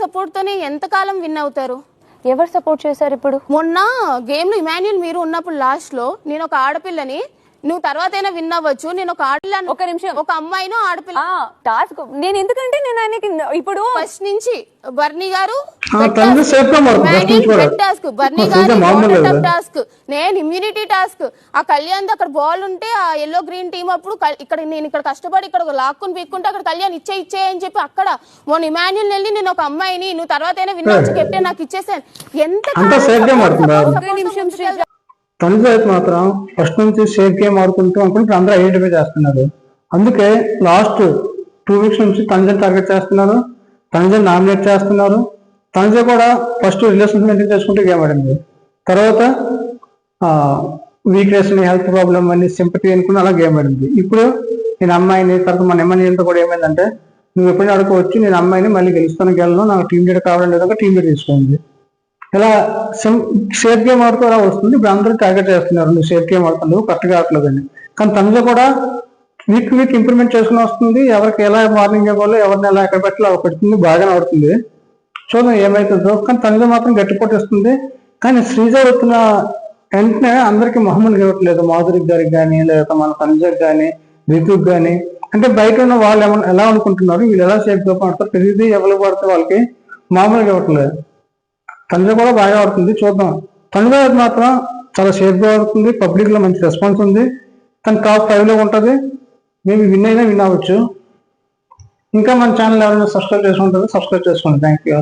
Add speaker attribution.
Speaker 1: Support తోనే ఎంతకాలం win అవుతారు?
Speaker 2: ఎవరు సపోర్ట్ చేశారు? ఇప్పుడు
Speaker 1: మొన్న గేమ్ లో ఇమాన్యుల్ మీరు ఉన్నప్పుడు లాస్ట్ లో నేను ఒక ఆడపిల్లని, నువ్వు తర్వాత అయినా విన్ అవ్వచ్చు, నేను ఒక ఆడపిల్లని,
Speaker 2: ఒక నిమిషం,
Speaker 1: ఒక అమ్మాయిను ఆడపిల్ల
Speaker 2: టాస్క్ నేను ఎందుకంటే నేను ఆయనకి ఇప్పుడు
Speaker 1: ఫస్ట్ నుంచి బర్నీ గారు బర్నీ గారు టాస్క్, నేను ఇమ్యూనిటీ టాస్క్, ఆ కళ్యాణ్ అక్కడ బాల్ ఉంటే ఆ ఎల్లో గ్రీన్ టీమ్ అప్పుడు ఇక్కడ నేను ఇక్కడ కష్టపడి ఇక్కడ లాక్కుని పీక్కుంటే అక్కడ కళ్యాణ్ ఇచ్చే అని చెప్పి అక్కడ మొన్న ఇమాన్యుల్ వెళ్ళి నేను ఒక అమ్మాయిని నువ్వు తర్వాత అయినా విన్ అవ్వచ్చు కెప్టెన్ నాకు ఇచ్చేసాను. ఎంత
Speaker 3: తనుజ అయితే మాత్రం ఫస్ట్ నుంచి సేఫ్ గేమ్ ఆడుకుంటూ అనుకుంటే అందరూ ఐడెంటిఫై చేస్తున్నారు. అందుకే లాస్ట్ 2 వీక్స్ నుంచి తనుజని టార్గెట్ చేస్తున్నారు, తనుజని నామినేట్ చేస్తున్నారు. తనుజ కూడా ఫస్ట్ రిలేషన్స్ మెయింటైన్ చేసుకుంటూ గేమ్ ఆడింది. తర్వాత వీక్నెస్ ని, హెల్త్ ప్రాబ్లమ్ అని, సింపతి అనుకుని అలా గేమ్ ఆడింది. ఇప్పుడు నేను అమ్మాయిని, తర్వాత మన ఎమ్మెల్యేలతో కూడా ఏమైందంటే నువ్వు ఎప్పుడైనా ఆడుకోవచ్చు, నేను అమ్మాయిని మళ్ళీ గెలుస్తాను, నాకు టీం లీడర్ కావాలని లేదంటే టీం లీడర్ తీసుకుంది. ఇలా సేఫ్ గేమ్ ఆడుతూ అలా వస్తుంది. ఇప్పుడు అందరూ టార్గెట్ చేస్తున్నారు, నువ్వు సేఫ్ గేమ్ ఆడుతున్నావు, కరెక్ట్గా ఆడలేదని. కానీ తనుజ కూడా వీక్ ఇంప్రూవ్మెంట్ చేసుకుని వస్తుంది. ఎవరికి ఎలా వార్నింగ్ ఇవ్వాలో, ఎవరిని ఎలా ఎక్కడ పెట్టాలో అలా పెడుతుంది, బాగానే ఆడుతుంది. చూద్దాం ఏమవుతుందో. కానీ తనుజ మాత్రం గట్టిపోటేస్తుంది. కానీ శ్రీజ వచ్చిన వెంటనే అందరికీ మొహమ్మద్ ఇవ్వట్లేదు, మాధురి గారికి కానీ, లేదా మన తనుజకి కానీ, రితుకి కానీ. అంటే బయట ఉన్న వాళ్ళు ఎలా అనుకుంటున్నారు, వీళ్ళు ఎలా సేఫ్ గా పడతారు, ప్రతిదీ ఎవరు పడితే వాళ్ళకి మామూలుగా ఇవ్వట్లేదు. తనుజ కూడా బాగా ఆడుతుంది, చూద్దాం. తనుజ మాత్రం చాలా సేఫ్ గా ఆడుతుంది, పబ్లిక్ లో మంచి రెస్పాన్స్ ఉంది, తను టాప్ 5 లో ఉంటుంది. మేబీ విన్ అవ్వచ్చు. ఇంకా మన ఛానల్ ఎవరైనా సబ్స్క్రైబ్ చేసుకుంటారో సబ్స్క్రైబ్ చేసుకోండి. Thank you.